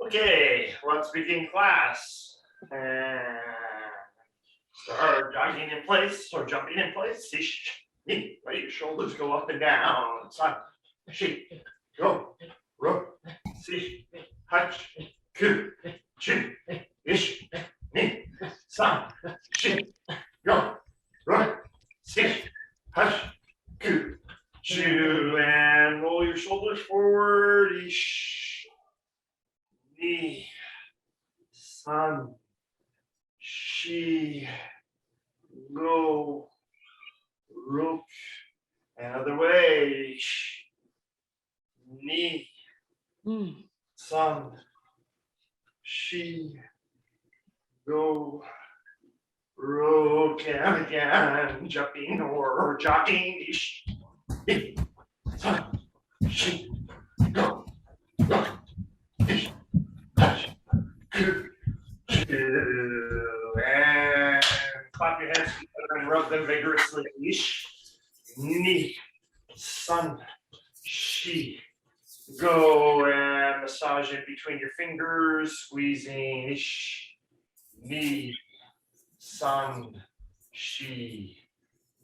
Okay, let's begin class. And start jogging in place or jumping in place. Let your shoulders go up and down. San, shi, go, ro, si, hach, ku, chi, ish, ni, san, shi, go, ro, si, hach, ku, chu, and roll your shoulders forward. Ish, ni, san, shi, go, rook, and other way. Ni, san, shi, go, rook, and again, jumping or jogging. Ni, san, shi, go, rook, ish, hash, ku, chu, and clap your hands together and rub them vigorously. Ish, ni, san, shi, go, and massage in between your fingers, squeezing. Ish, ni, san, shi,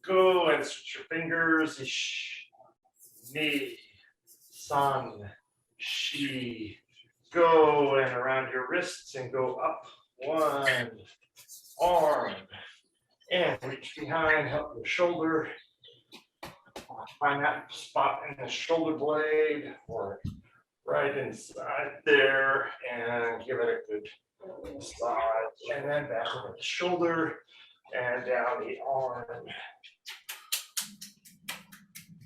go, and switch your fingers. Ish, ni, san, shi, go, and around your wrists and go up. One arm and reach behind, help your shoulder. Find that spot in the shoulder blade or right inside there and give it a good massage. And then back over the shoulder and down the arm.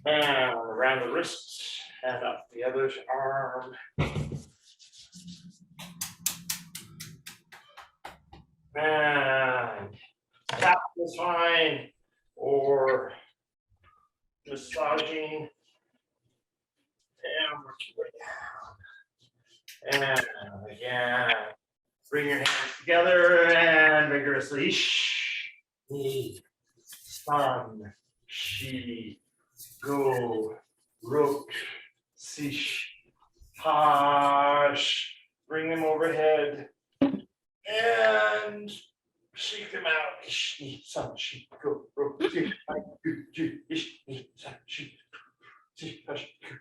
And around the wrists and up the other arm. And tap is fine or massaging and work your way down. And again, bring your hands together and vigorously. Ni, san, shi, go, rook, sish, hash. Bring them overhead and shake them out. Ish, ni, san, shi, go, rook, sish, hash, ku, ju, ish, ni, san, shi, sish, hash, ku,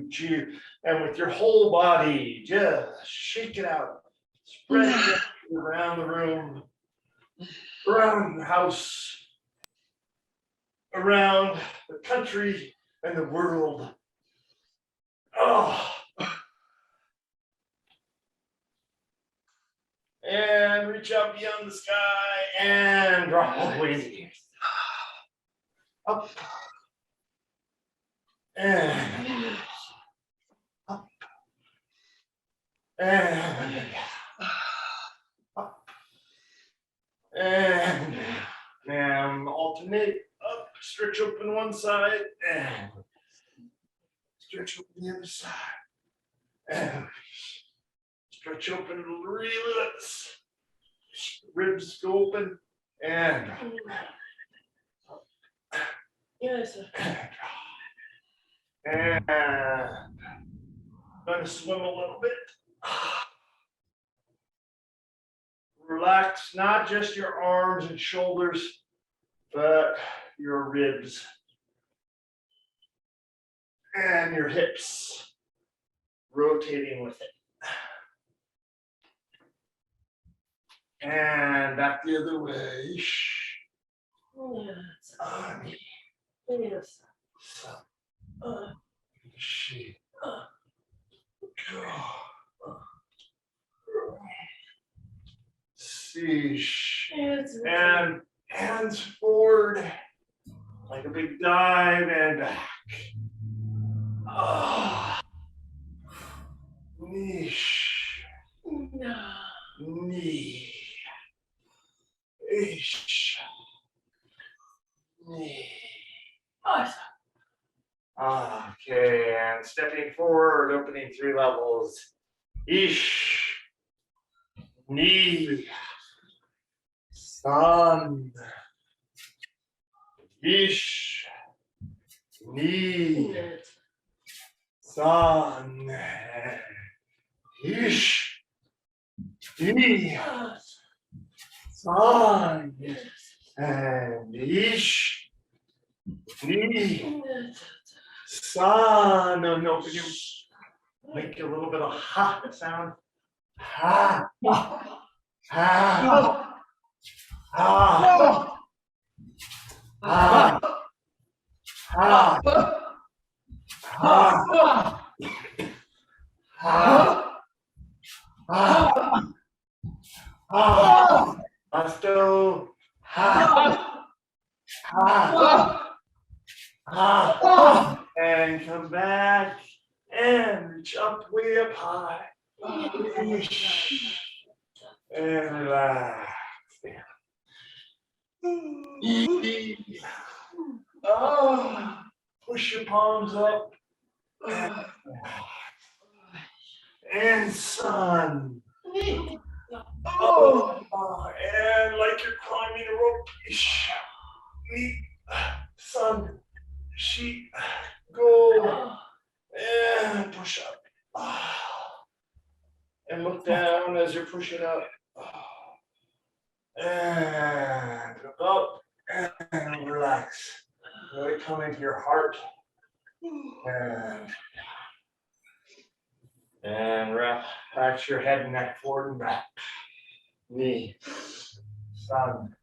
ju. And with your whole body, just shake it out. Spread it around the room, around the house, around the country and the world. Oh. And reach out beyond the sky and drop all the way up. And up and up and alternate up, stretch open one side and stretch open the other side and stretch open, relax, ribs go open and Yes. And I'm going to swim a little bit. Relax not just your arms and shoulders, but your ribs and your hips, rotating with it. And back the other way. Yes. She go. Sheesh. And hands forward like a big dive and back. Niche. Knee. Ish. Knee. Okay, and stepping forward, opening 3 levels. Ish. Knee. San. Ish. Knee. San, ish, ni, san, and ish, ni, san. No, no, could you make a little bit of ha sound? Ha, ha, ha, ha, ha, ha, ha, ha, ha. Pasto, ha, ha, ha. And come back and reach up way up high. And relax. Oh, push your palms up. And sun. Oh, and like you're climbing a rope. Sun, sheep, go. And push up. And look down as you're pushing up. And look up and relax. Really come into your heart. And relax your head and neck forward and back. Knee, sun,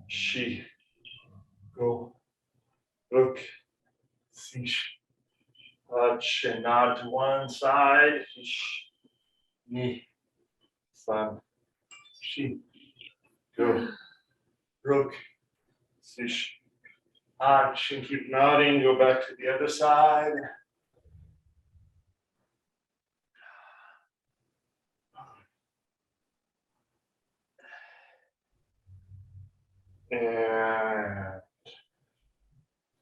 she, go, look, fish, touch and nod to one side. Fish, knee, sun, she, go, look, fish, touch and keep nodding. Go back to the other side. And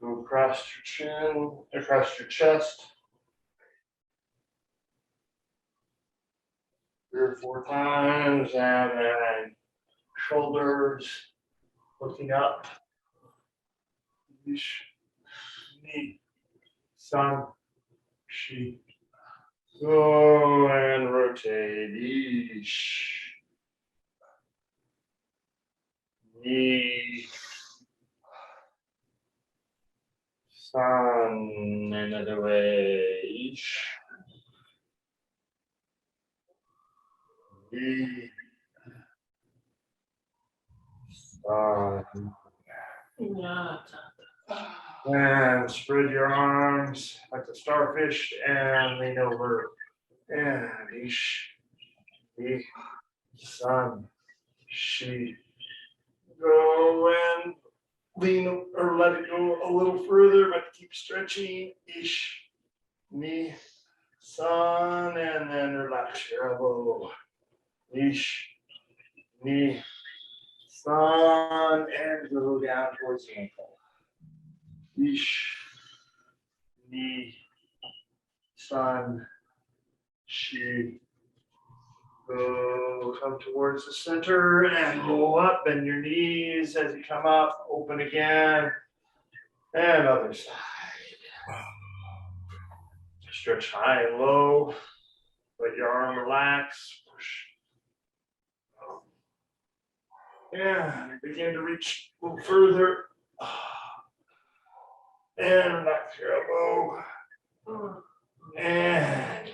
go across your chin, across your chest. 3 or 4 times, and then shoulders looking up. Ish, ni, san, shi. Go and rotate. Ish, ni, san. Another way. Ish, ni, san. And spread your arms like a starfish and lean over. And ish, ni, san, shi. Go and lean or let it go a little further, but keep stretching. Ish, ni, san, and then relax your elbow. Ish, ni, san, and go down towards the ankle. Ish, ni, san, shi. Go, come towards the center and roll up. Bend your knees as you come up. Open again. And other side. Stretch high and low. Let your arm relax. Push. And begin to reach a little further. And relax your elbow. And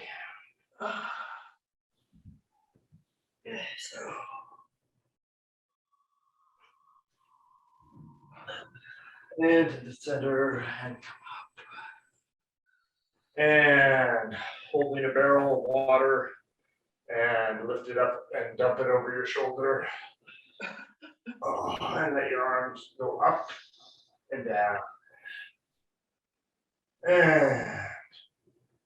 into the center and come up. And holding a barrel of water and lift it up and dump it over your shoulder. And let your arms go up and down. And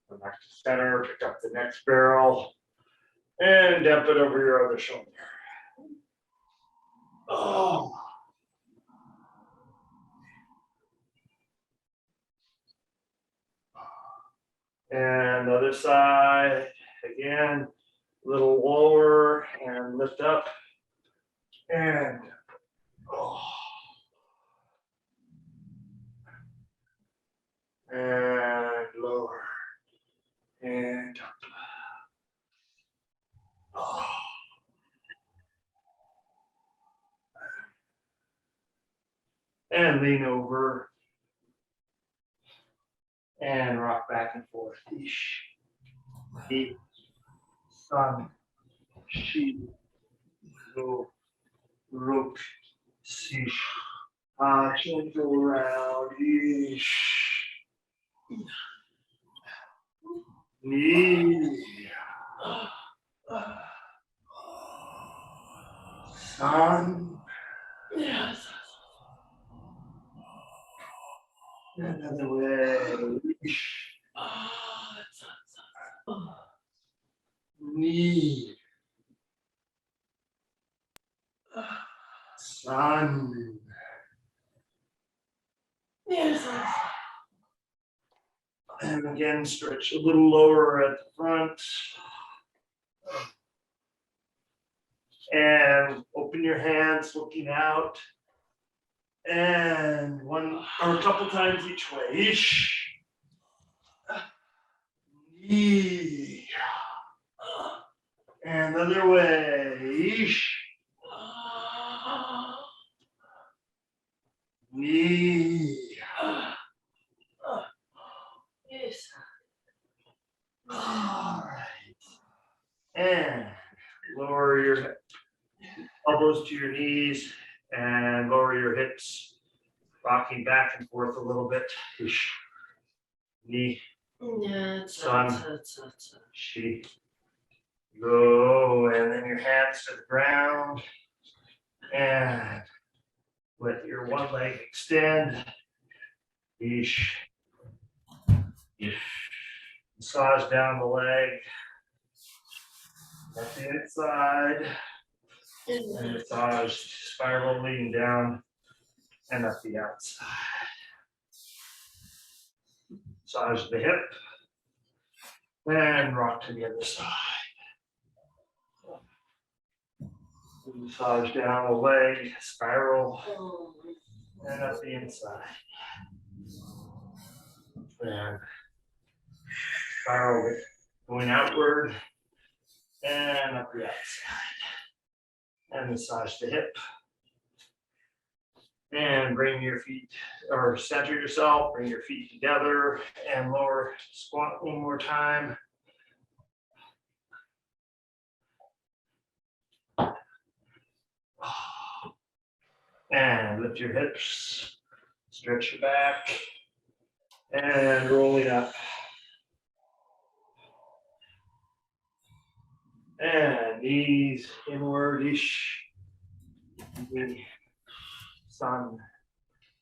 go back to center, pick up the next barrel and dump it over your other shoulder. Oh. And the other side, again, a little lower and lift up. And and lower. And lean over and rock back and forth. Ish. Ni. San. Shi. Go. Rok. Sish. Gentle round. Ish. Ni. San. Yes. Another way. Ish. Ni. San. Yes. And again, stretch a little lower at the front. And open your hands looking out. And one or a couple times each way. Ish. Yee. And another way. Ish. Knee. Yes. All right. And lower your elbows to your knees and lower your hips, rocking back and forth a little bit. Ish. Knee. San. Shi. Go. And then your hands to the ground. And let your one leg extend. Ish. Ish. Massage down the leg. At the inside. And massage spiraling down and up the outside. Massage the hip. And rock to the other side. Massage down the leg, spiral, and up the inside. And spiral going outward and up the outside. And massage the hip. And bring your feet, or center yourself, bring your feet together and lower squat one more time. And lift your hips, stretch your back, and roll it up. And knees inward-ish. San,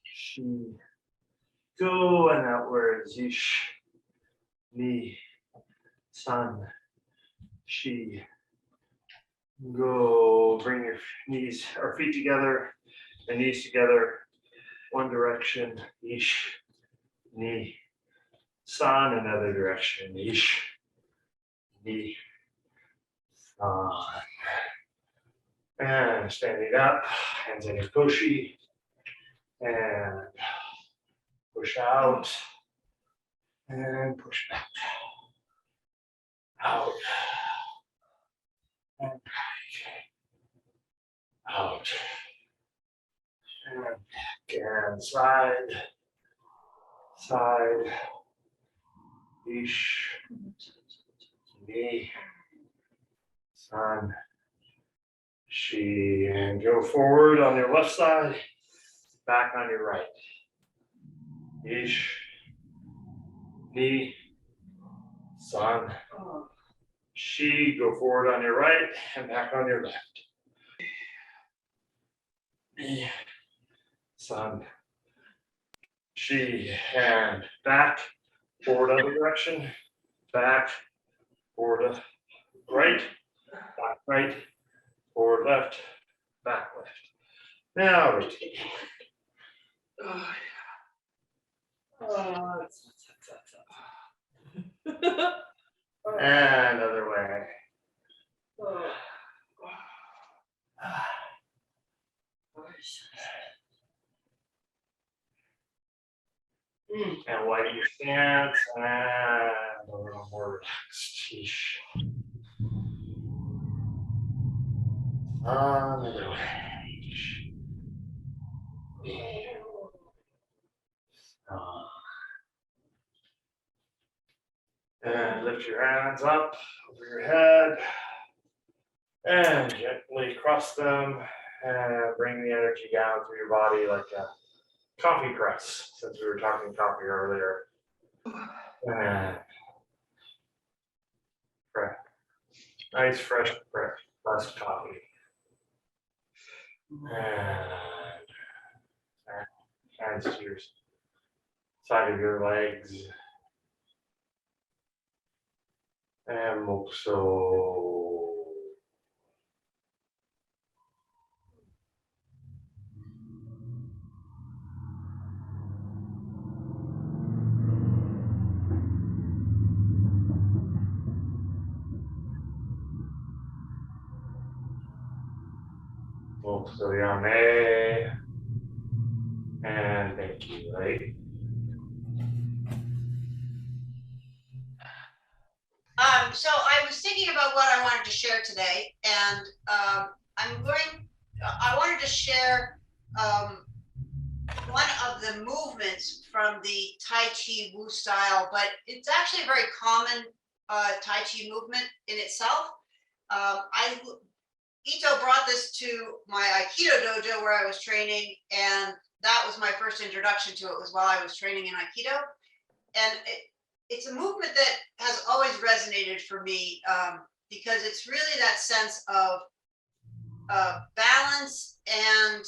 Shi. Go and outwards, ish. Ni, San, Shi. Go. Bring your knees or feet together, the knees together, one direction, ish. Ni, San, another direction, ish. Ni, San. And standing up, hands in your koshi. And push out. And push back. Out. And back. Out. And back. And side. Side. Ish. Ni. San. Shi. And go forward on your left side. Back on your right. Ish. Ni. San. Shi. Go forward on your right and back on your left. Ni. San. Shi. And back. Forward other direction. Back. Forward right. Back right. Forward left. Back left. Now rotate. And other way. And widen your stance and a little more relaxed. Ish. Another way. Ish. And lift your hands up over your head and gently cross them and bring the energy down through your body like a coffee press, since we were talking coffee earlier. And fresh, nice fresh pressed coffee. And hands to your side of your legs. And moksho. Moksho yame. And thank you, right? So I was thinking about what I wanted to share today, and I wanted to share one of the movements from the Tai Chi Wu style, but it's actually a very common Tai Chi movement in itself. Ito brought this to my Aikido dojo where I was training, and that was my first introduction to it, was while I was training in Aikido. And it's a movement that has always resonated for me, because it's really that sense of balance and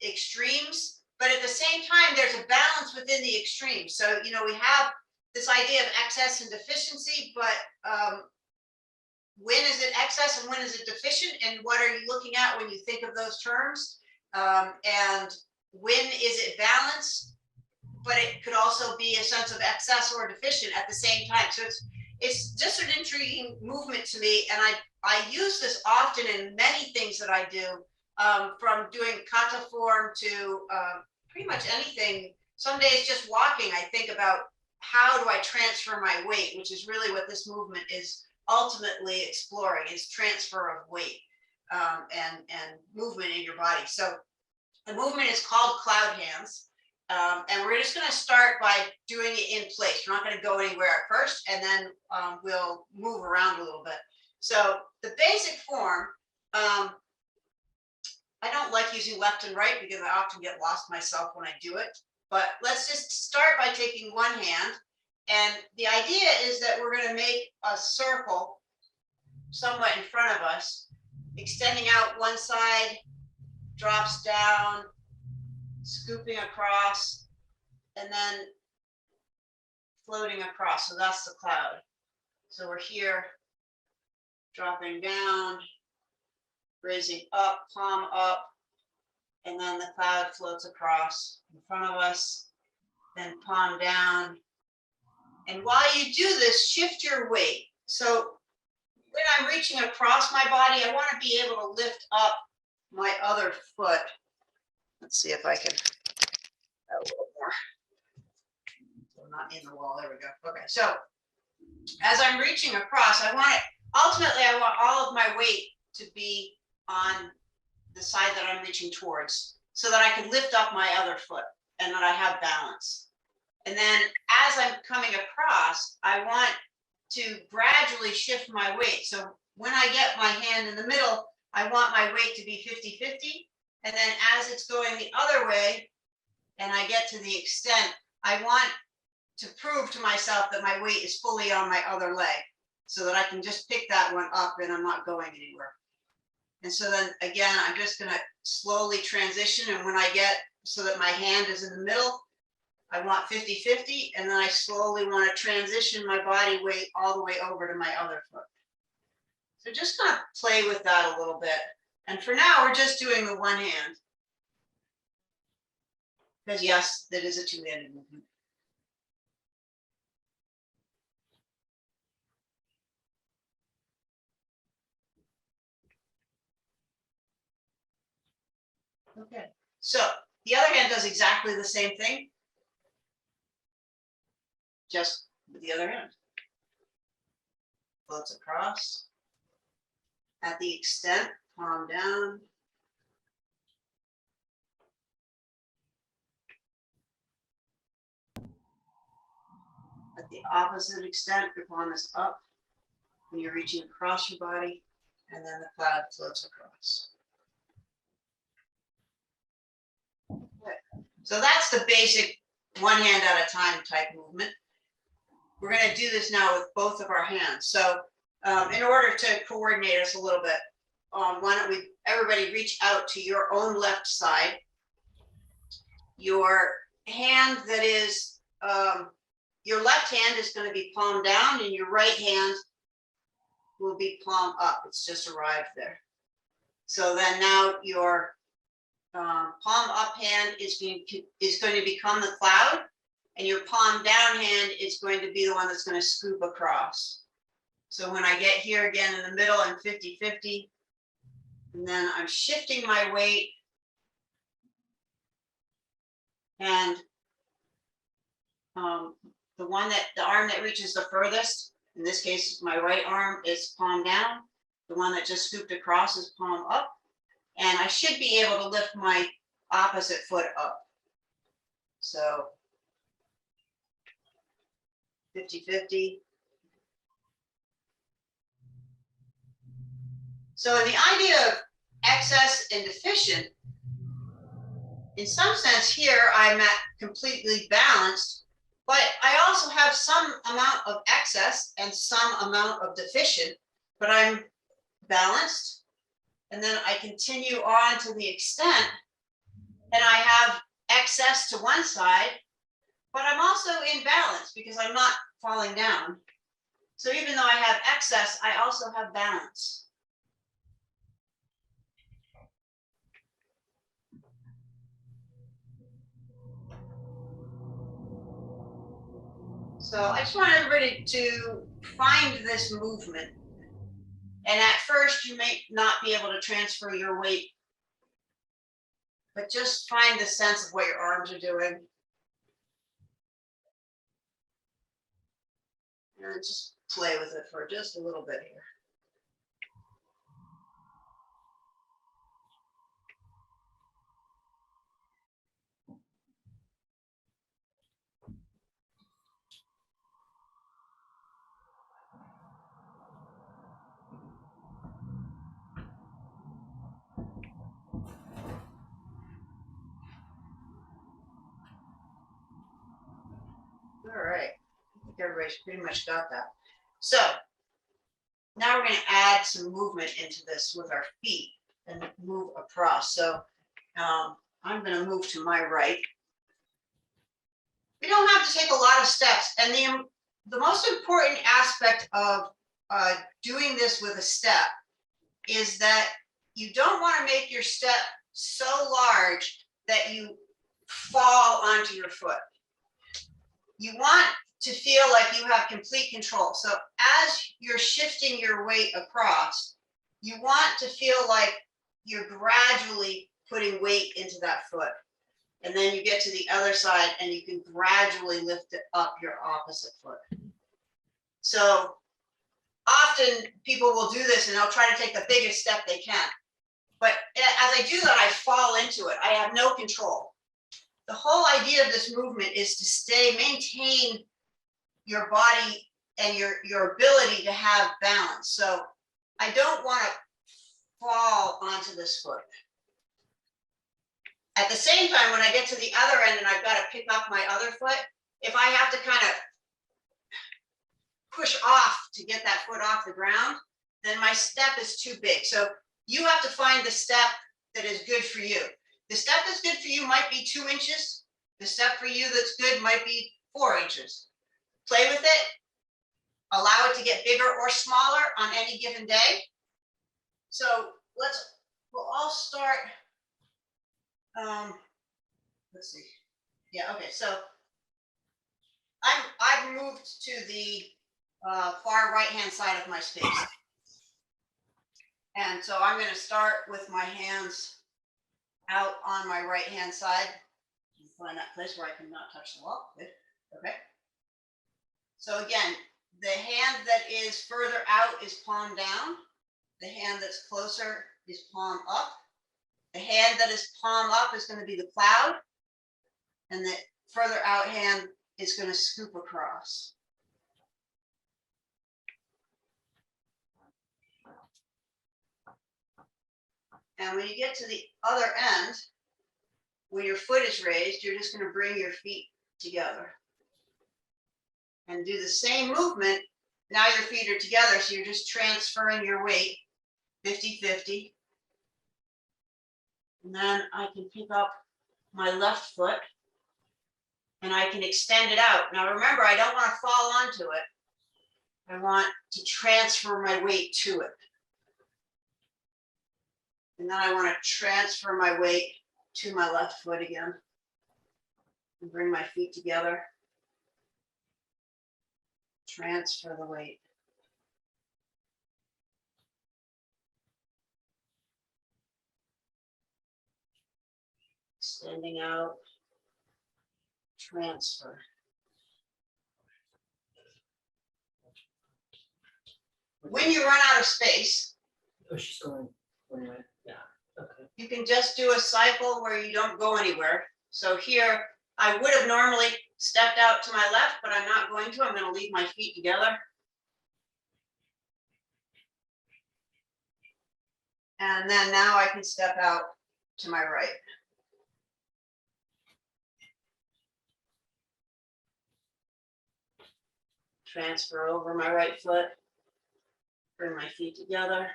extremes, but at the same time, there's a balance within the extremes. So, you know, we have this idea of excess and deficiency, but when is it excess and when is it deficient? And what are you looking at when you think of those terms? And when is it balanced? But it could also be a sense of excess or deficient at the same time. So it's just an intriguing movement to me. And I use this often in many things that I do, from doing kata form to pretty much anything. Some days just walking, I think about how do I transfer my weight, which is really what this movement is ultimately exploring, is transfer of weight and movement in your body. So the movement is called Cloud Hands. And we're just going to start by doing it in place. We're not going to go anywhere at first, and then we'll move around a little bit. So the basic form, I don't like using left and right because I often get lost myself when I do it. But let's just start by taking one hand. And the idea is that we're going to make a circle somewhat in front of us, extending out one side, drops down, scooping across, and then floating across. So that's the cloud. So we're here, dropping down, raising up, palm up, and then the cloud floats across in front of us, then palm down. And while you do this, shift your weight. So when I'm reaching across my body, I want to be able to lift up my other foot. Let's see if I can add a little more. So not in the wall. There we go. Okay. So as I'm reaching across, ultimately, I want all of my weight to be on the side that I'm reaching towards, so that I can lift up my other foot and that I have balance. And then as I'm coming across, I want to gradually shift my weight. So when I get my hand in the middle, I want my weight to be 50-50. And then as it's going the other way, and I get to the extent, I want to prove to myself that my weight is fully on my other leg, so that I can just pick that one up and I'm not going anywhere. And so then again, I'm just going to slowly transition. And when I get so that my hand is in the middle, I want 50-50. And then I slowly want to transition my body weight all the way over to my other foot. So just kind of play with that a little bit. And for now, we're just doing the one hand. Because yes, that is a two-handed movement. Okay, so the other hand does exactly the same thing, just with the other hand. Floats across. At the extent, palm down. the opposite extent, your palm is up, and you're reaching across your body, and then the cloud floats across. So that's the basic one hand at a time type movement. We're going to do this now with both of our hands. So in order to coordinate us a little bit, why don't we everybody reach out to your own left side. Your hand that is, your left hand is going to be palm down and your right hand will be palm up. It's just arrived there. So then now your palm up hand is going to become the cloud, and your palm down hand is going to be the one that's going to scoop across. So when I get here again in the middle, I'm 50-50, and then I'm shifting my weight, and the arm that reaches the furthest, in this case, my right arm, is palm down. The one that just scooped across is palm up. And I should be able to lift my opposite foot up. So 50-50. So in the idea of excess and deficient, in some sense here, I'm at completely balanced, but I also have some amount of excess and some amount of deficient, but I'm balanced. And then I continue on to the extent, and I have excess to one side, but I'm also in balance because I'm not falling down. So even though I have excess, I also have balance. So I just want everybody to find this movement. And at first, you may not be able to transfer your weight, but just find the sense of what your arms are doing. And just play with it for just a little bit here. All right, I think everybody's pretty much got that. So now we're going to add some movement into this with our feet and move across. So I'm going to move to my right. We don't have to take a lot of steps. And the most important aspect of doing this with a step is that you don't want to make your step so large that you fall onto your foot. You want to feel like you have complete control. So as you're shifting your weight across, you want to feel like you're gradually putting weight into that foot. And then you get to the other side and you can gradually lift it up your opposite foot. So often people will do this and they'll try to take the biggest step they can. But as I do that, I fall into it. I have no control. The whole idea of this movement is to maintain your body and your ability to have balance. So I don't want to fall onto this foot. At the same time, when I get to the other end and I've got to pick up my other foot, if I have to kind of push off to get that foot off the ground, then my step is too big. So you have to find the step that is good for you. The step that's good for you might be 2 inches. The step for you that's good might be 4 inches. Play with it. Allow it to get bigger or smaller on any given day. So we'll all start. Let's see. Yeah, okay, so I've moved to the far right-hand side of my space. And so I'm going to start with my hands out on my right-hand side. Find that place where I cannot touch the wall. Good. Okay. So again, the hand that is further out is palm down. The hand that's closer is palm up. The hand that is palm up is going to be the cloud. And the further out hand is going to scoop across. And when you get to the other end, when your foot is raised, you're just going to bring your feet together and do the same movement. Now your feet are together, so you're just transferring your weight 50-50. And then I can pick up my left foot and I can extend it out. Now remember, I don't want to fall onto it. I want to transfer my weight to it. And then I want to transfer my weight to my left foot again and bring my feet together. Transfer the weight. Extending out, transfer. When you run out of space, Oh, she's going one way. Yeah. Okay. you can just do a cycle where you don't go anywhere. So here, I would have normally stepped out to my left, but I'm not going to. I'm going to leave my feet together. And then now I can step out to my right. Transfer over my right foot. Bring my feet together.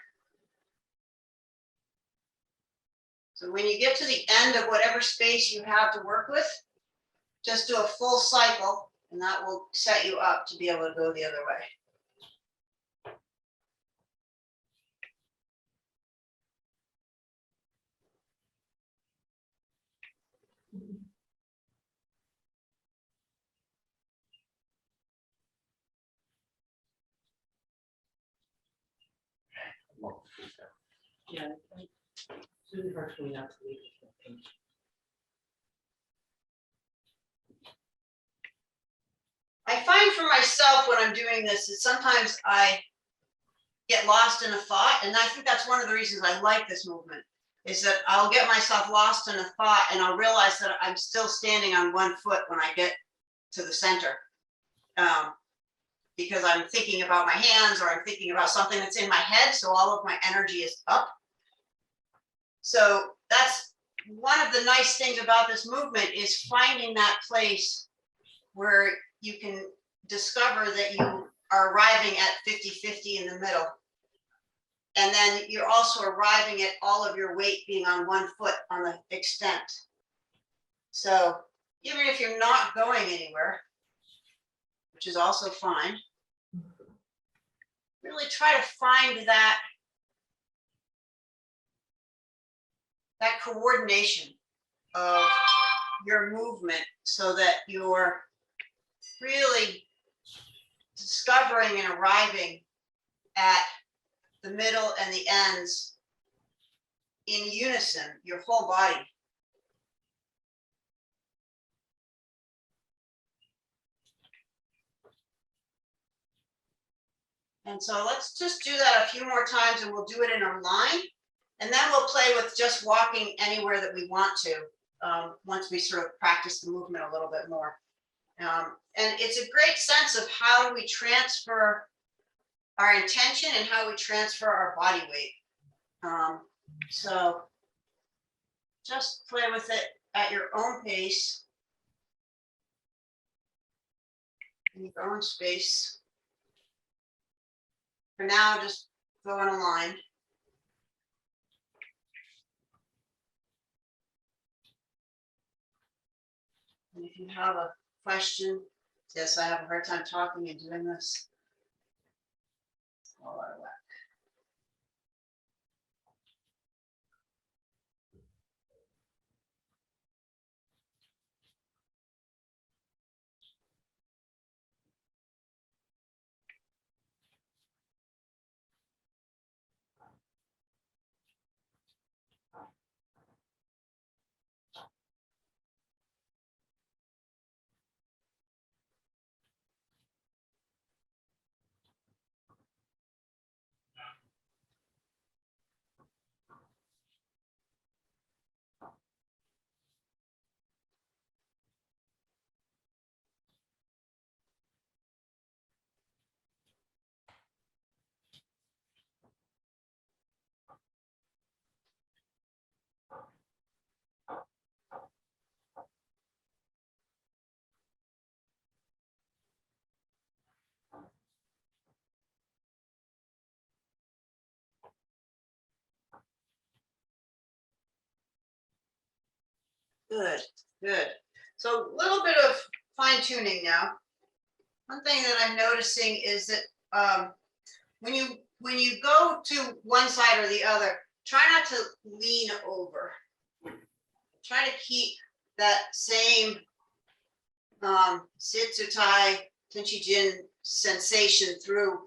So when you get to the end of whatever space you have to work with, just do a full cycle and that will set you up to be able to go the other way. Yeah. It's really hard for me not to leave it. I find for myself when I'm doing this that sometimes I get lost in a thought, and I think that's one of the reasons I like this movement, is that I'll get myself lost in a thought and I'll realize that I'm still standing on one foot when I get to the center. Because I'm thinking about my hands or I'm thinking about something that's in my head, so all of my energy is up. So that's one of the nice things about this movement, is finding that place where you can discover that you are arriving at 50-50 in the middle. And then you're also arriving at all of your weight being on one foot on the extent. So even if you're not going anywhere, which is also fine, really try to find that coordination of your movement so that you're really discovering and arriving at the middle and the ends in unison, your whole body. And so let's just do that a few more times and we'll do it in a line. And then we'll play with just walking anywhere that we want to once we sort of practice the movement a little bit more. And it's a great sense of how do we transfer our intention and how we transfer our body weight. So just play with it at your own pace, in your own space. For now, just go in a line. And if you have a question, yes, I have a hard time talking and doing this. All out of whack. Good, good. So a little bit of fine tuning now. One thing that I'm noticing is that when you go to one side or the other, try not to lean over. Try to keep that same sitsutai tenshijin sensation through.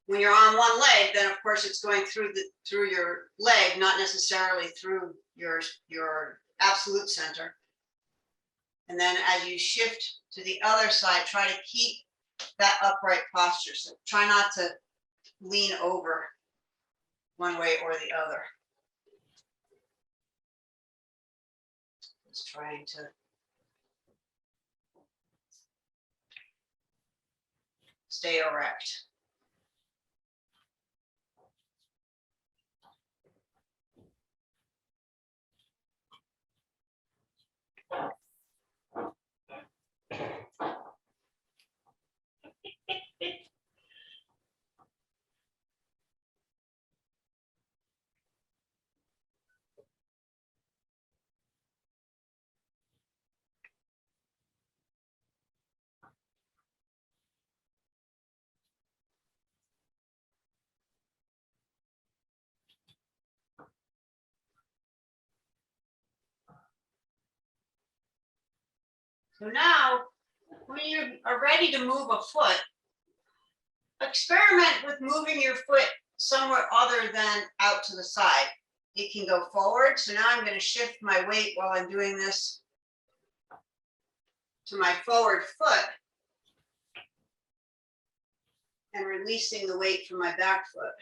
When you're on one leg, then of course it's going through your leg, not necessarily through your absolute center. And then as you shift to the other side, try to keep that upright posture. So try not to lean over one way or the other. Just trying to stay erect. So now, when you are ready to move a foot, experiment with moving your foot somewhere other than out to the side. It can go forward. So now I'm going to shift my weight while I'm doing this to my forward foot and releasing the weight from my back foot.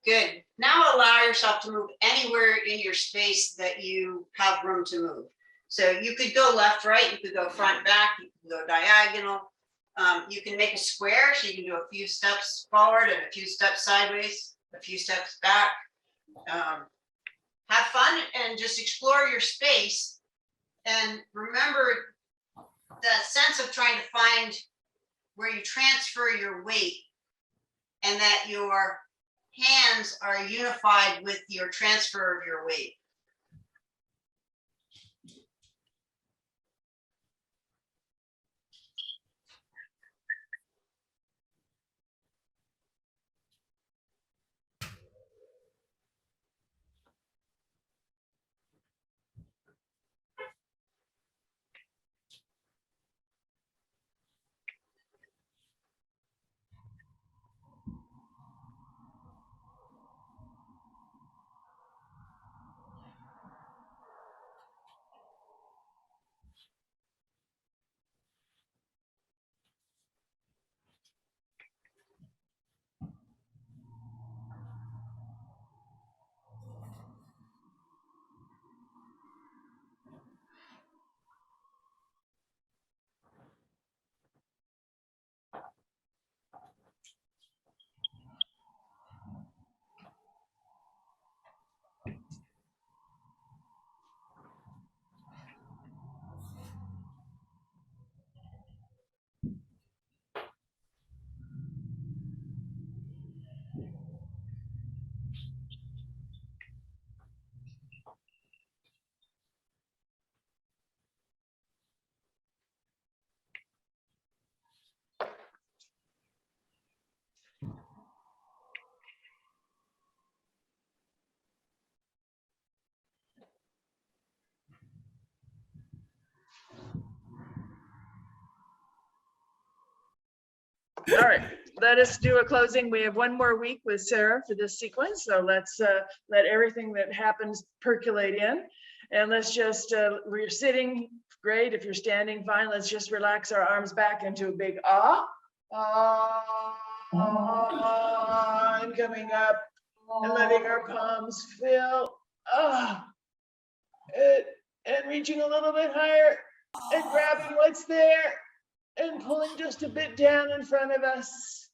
Good. Now allow yourself to move anywhere in your space that you have room to move. So you could go left, right, you could go front, back, you can go diagonal. You can make a square, so you can do a few steps forward and a few steps sideways, a few steps back. Have fun and just explore your space. And remember that sense of trying to find where you transfer your weight and that your hands are unified with your transfer of your weight. All right, let us do a closing. We have one more week with Sarah for this sequence, so let's let everything that happens percolate in. And let's just, we're sitting, great. If you're standing, fine. Let's just relax our arms back into a big ah. Ah, and coming up and letting our palms fill. Ah, and reaching a little bit higher and grabbing what's there and pulling just a bit down in front of us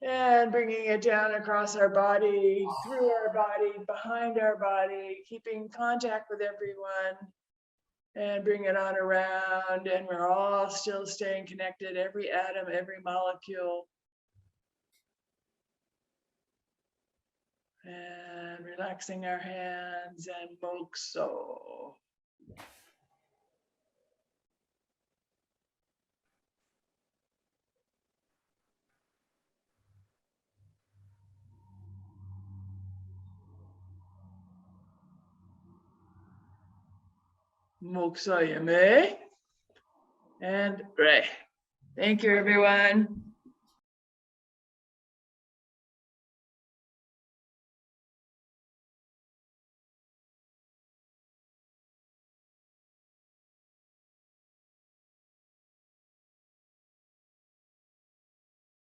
and bringing it down across our body, through our body, behind our body, keeping contact with everyone and bring it on around. And we're all still staying connected, every atom, every molecule. And relaxing our hands and mokso. Moksayame and Ray. Thank you, everyone.